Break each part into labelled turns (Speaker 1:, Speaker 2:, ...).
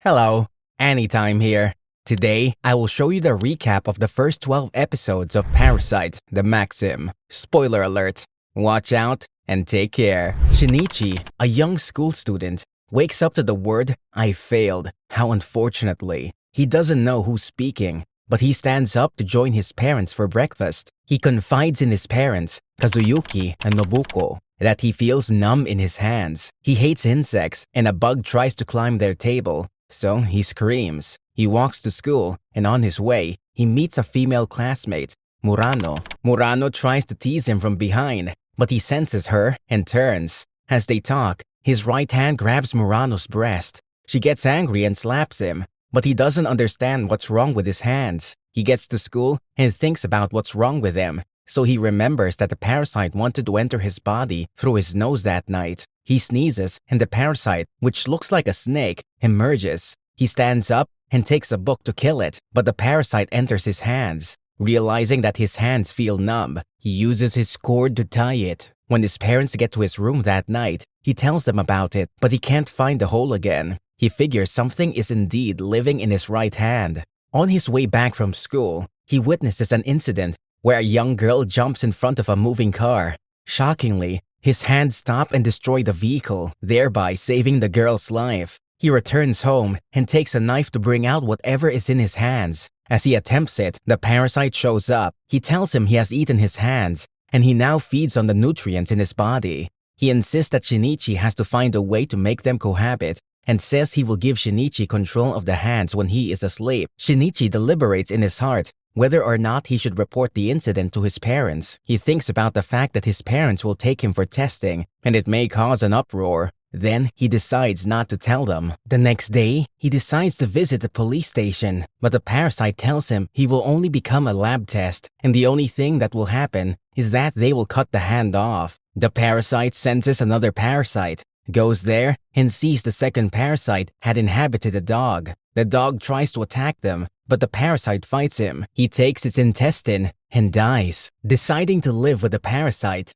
Speaker 1: Hello, Anytime here. Today, I will show you the recap of the first 12 episodes of Parasite, the Maxim. Spoiler alert. Watch out and take care. Shinichi, a young school student, wakes up to the word, "I failed." How unfortunately. He doesn't know who's speaking, but he stands up to join his parents for breakfast. He confides in his parents, Kazuyuki and Nobuko, that he feels numb in his hands. He hates insects and a bug tries to climb their table. So he screams. He walks to school, and on his way, he meets a female classmate, Murano. Murano tries to tease him from behind, but he senses her and turns. As they talk, his right hand grabs Murano's breast. She gets angry and slaps him, but he doesn't understand what's wrong with his hands. He gets to school and thinks about what's wrong with him, so he remembers that the parasite wanted to enter his body through his nose that night. He sneezes, and the parasite, which looks like a snake, emerges. He stands up and takes a book to kill it, but the parasite enters his hands. Realizing that his hands feel numb, he uses his cord to tie it. When his parents get to his room that night, he tells them about it, but he can't find the hole again. He figures something is indeed living in his right hand. On his way back from school, he witnesses an incident where a young girl jumps in front of a moving car. Shockingly, his hands stop and destroy the vehicle, thereby saving the girl's life. He returns home and takes a knife to bring out whatever is in his hands. As he attempts it, the parasite shows up. He tells him he has eaten his hands, and he now feeds on the nutrients in his body. He insists that Shinichi has to find a way to make them cohabit, and says he will give Shinichi control of the hands when he is asleep. Shinichi deliberates in his heart whether or not he should report the incident to his parents. He thinks about the fact that his parents will take him for testing, and it may cause an uproar. Then he decides not to tell them. The next day, he decides to visit the police station, but the parasite tells him he will only become a lab test, and the only thing that will happen is that they will cut the hand off. The parasite senses another parasite, goes there, and sees the second parasite had inhabited a dog. The dog tries to attack them, but the parasite fights him. He takes its intestine and dies. Deciding to live with the parasite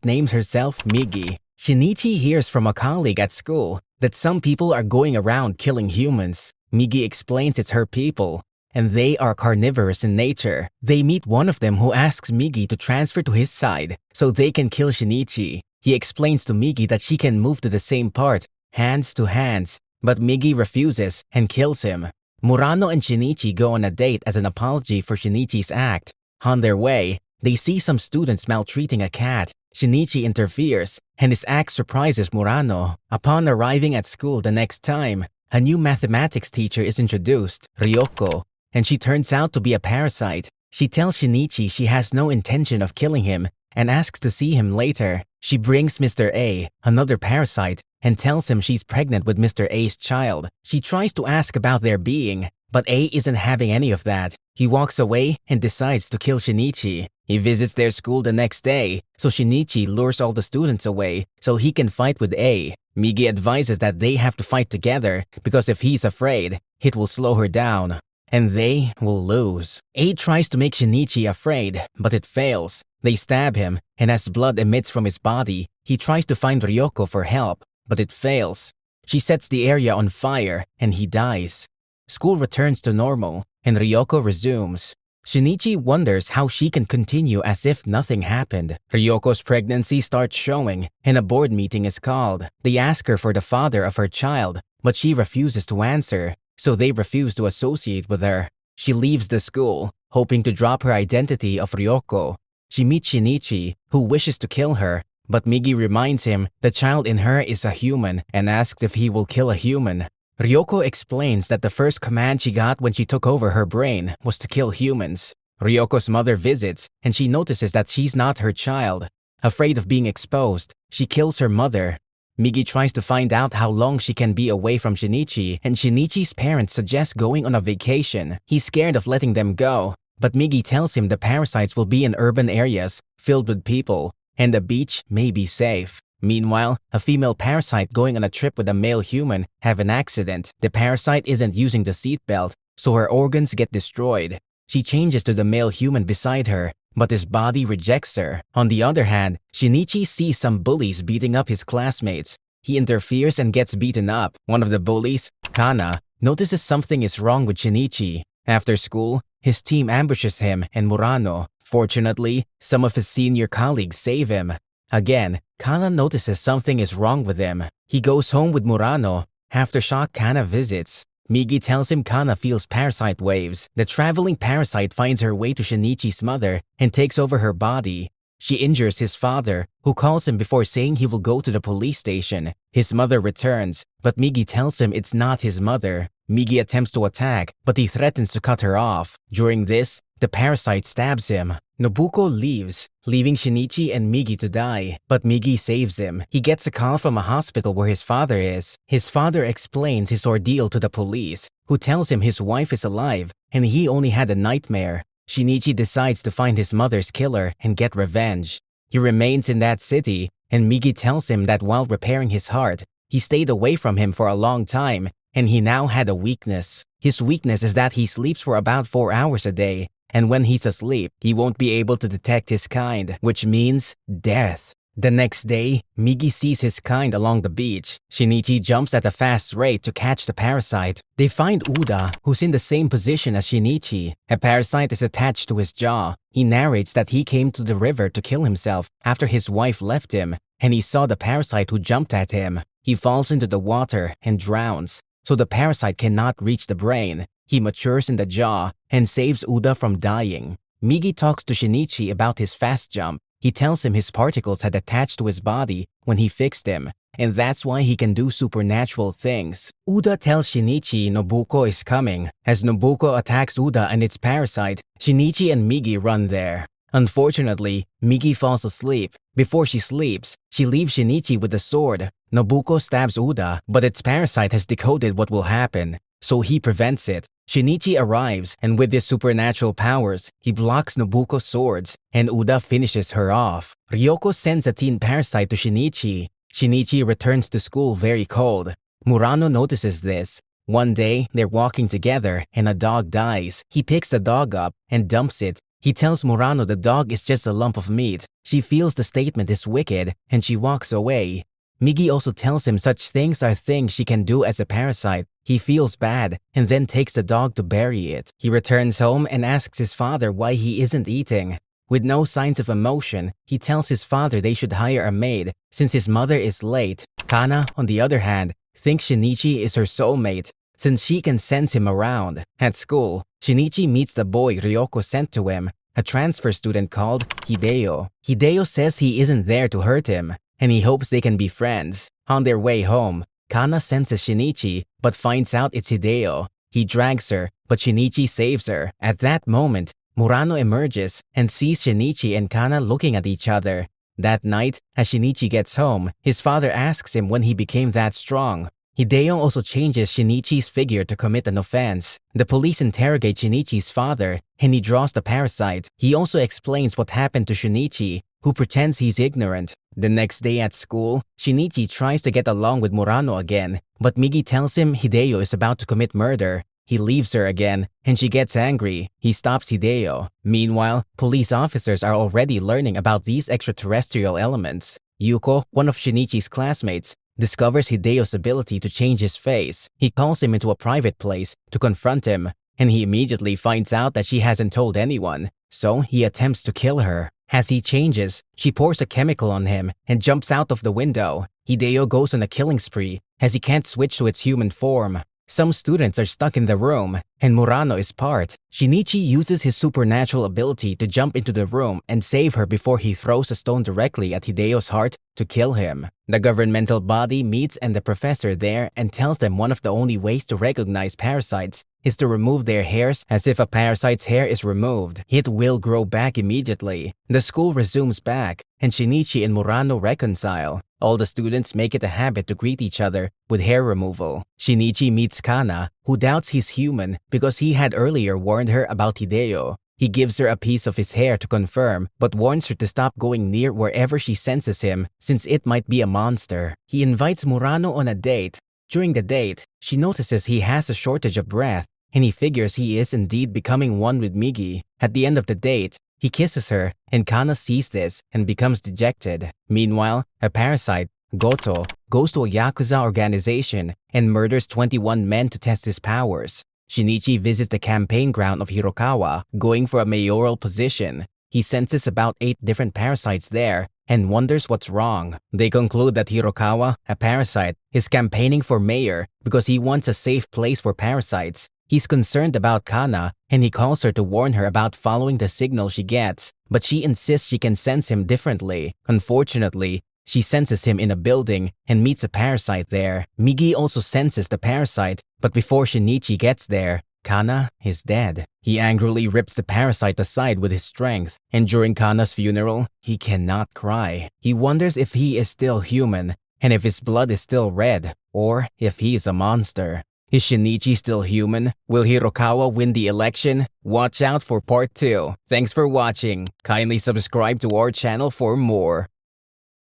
Speaker 1: names herself Migi. Shinichi hears from a colleague at school that some people are going around killing humans. Migi explains it's her people, and they are carnivorous in nature. They meet one of them who asks Migi to transfer to his side so they can kill Shinichi. He explains to Migi that she can move to the same part, hands to hands, but Migi refuses and kills him. Murano and Shinichi go on a date as an apology for Shinichi's act. On their way, they see some students maltreating a cat. Shinichi interferes, and his act surprises Murano. Upon arriving at school the next time, a new mathematics teacher is introduced, Ryoko, and she turns out to be a parasite. She tells Shinichi she has no intention of killing him and asks to see him later. She brings Mr. A, another parasite, and tells him she's pregnant with Mr. A's child. She tries to ask about their being, but A isn't having any of that. He walks away and decides to kill Shinichi. He visits their school the next day, so Shinichi lures all the students away so he can fight with A. Migi advises that they have to fight together because if he's afraid, it will slow her down, and they will lose. A tries to make Shinichi afraid, but it fails. They stab him, and as blood emits from his body, he tries to find Ryoko for help, but it fails. She sets the area on fire, and he dies. School returns to normal, and Ryoko resumes. Shinichi wonders how she can continue as if nothing happened. Ryoko's pregnancy starts showing, and a board meeting is called. They ask her for the father of her child, but she refuses to answer, so they refuse to associate with her. She leaves the school, hoping to drop her identity of Ryoko. She meets Shinichi, who wishes to kill her, but Migi reminds him the child in her is a human and asks if he will kill a human. Ryoko explains that the first command she got when she took over her brain was to kill humans. Ryoko's mother visits, and she notices that she's not her child. Afraid of being exposed, she kills her mother. Migi tries to find out how long she can be away from Shinichi, and Shinichi's parents suggest going on a vacation. He's scared of letting them go, but Migi tells him the parasites will be in urban areas, filled with people, and the beach may be safe. Meanwhile, a female parasite going on a trip with a male human have an accident. The parasite isn't using the seatbelt, so her organs get destroyed. She changes to the male human beside her, but his body rejects her. On the other hand, Shinichi sees some bullies beating up his classmates. He interferes and gets beaten up. One of the bullies, Kana, notices something is wrong with Shinichi. After school, his team ambushes him and Murano. Fortunately, some of his senior colleagues save him. Again, Kana notices something is wrong with him. He goes home with Murano. Aftershock, Kana visits. Migi tells him Kana feels parasite waves. The traveling parasite finds her way to Shinichi's mother and takes over her body. She injures his father, who calls him before saying he will go to the police station. His mother returns, but Migi tells him it's not his mother. Migi attempts to attack, but he threatens to cut her off. During this, the parasite stabs him. Nobuko leaves, leaving Shinichi and Migi to die, but Migi saves him. He gets a call from a hospital where his father is. His father explains his ordeal to the police, who tells him his wife is alive and he only had a nightmare. Shinichi decides to find his mother's killer and get revenge. He remains in that city, and Migi tells him that while repairing his heart, he stayed away from him for a long time, and he now had a weakness. His weakness is that he sleeps for about 4 hours a day, and when he's asleep, he won't be able to detect his kind, which means death. The next day, Migi sees his kind along the beach. Shinichi jumps at a fast rate to catch the parasite. They find Uda, who's in the same position as Shinichi. A parasite is attached to his jaw. He narrates that he came to the river to kill himself after his wife left him, and he saw the parasite who jumped at him. He falls into the water and drowns, so the parasite cannot reach the brain. He matures in the jaw and saves Uda from dying. Migi talks to Shinichi about his fast jump. He tells him his particles had attached to his body when he fixed him, and that's why he can do supernatural things. Uda tells Shinichi Nobuko is coming. As Nobuko attacks Uda and its parasite, Shinichi and Migi run there. Unfortunately, Migi falls asleep. Before she sleeps, she leaves Shinichi with a sword. Nobuko stabs Uda, but its parasite has decoded what will happen, so he prevents it. Shinichi arrives, and with his supernatural powers, he blocks Nobuko's swords, and Uda finishes her off. Ryoko sends a teen parasite to Shinichi. Shinichi returns to school very cold. Murano notices this. One day, they're walking together, and a dog dies. He picks the dog up and dumps it. He tells Murano the dog is just a lump of meat. She feels the statement is wicked, and she walks away. Migi also tells him such things are things she can do as a parasite. He feels bad and then takes the dog to bury it. He returns home and asks his father why he isn't eating. With no signs of emotion, he tells his father they should hire a maid since his mother is late. Kana, on the other hand, thinks Shinichi is her soulmate since she can sense him around. At school, Shinichi meets the boy Ryoko sent to him, a transfer student called Hideo. Hideo says he isn't there to hurt him, and he hopes they can be friends. On their way home, Kana senses Shinichi but finds out it's Hideo. He drags her, but Shinichi saves her. At that moment, Murano emerges and sees Shinichi and Kana looking at each other. That night, as Shinichi gets home, his father asks him when he became that strong. Hideo also changes Shinichi's figure to commit an offense. The police interrogate Shinichi's father, and he draws the parasite. He also explains what happened to Shinichi, who pretends he's ignorant. The next day at school, Shinichi tries to get along with Murano again, but Migi tells him Hideo is about to commit murder. He leaves her again, and she gets angry. He stops Hideo. Meanwhile, police officers are already learning about these extraterrestrial elements. Yuko, one of Shinichi's classmates, discovers Hideo's ability to change his face. He calls him into a private place to confront him, and he immediately finds out that she hasn't told anyone, so he attempts to kill her. As he changes, she pours a chemical on him and jumps out of the window. Hideo goes on a killing spree as he can't switch to its human form. Some students are stuck in the room, and Murano is part. Shinichi uses his supernatural ability to jump into the room and save her before he throws a stone directly at Hideo's heart to kill him. The governmental body meets and the professor there and tells them one of the only ways to recognize parasites is to remove their hairs, as if a parasite's hair is removed, it will grow back immediately. The school resumes back, and Shinichi and Murano reconcile. All the students make it a habit to greet each other with hair removal. Shinichi meets Kana, who doubts he's human because he had earlier warned her about Hideo. He gives her a piece of his hair to confirm, but warns her to stop going near wherever she senses him, since it might be a monster. He invites Murano on a date. During the date, she notices he has a shortage of breath, and he figures he is indeed becoming one with Migi. At the end of the date, he kisses her, and Kana sees this and becomes dejected. Meanwhile, a parasite, Goto goes to a Yakuza organization and murders 21 men to test his powers. Shinichi visits the campaign ground of Hirokawa, going for a mayoral position. He senses about 8 different parasites there and wonders what's wrong. They conclude that Hirokawa, a parasite, is campaigning for mayor because he wants a safe place for parasites. He's concerned about Kana and he calls her to warn her about following the signal she gets, but she insists she can sense him differently. Unfortunately, she senses him in a building and meets a parasite there. Migi also senses the parasite, but before Shinichi gets there, Kana is dead. He angrily rips the parasite aside with his strength, and during Kana's funeral, he cannot cry. He wonders if he is still human, and if his blood is still red, or if he is a monster. Is Shinichi still human? Will Hirokawa win the election? Watch out for part 2. Thanks for watching. Kindly subscribe to our channel for more.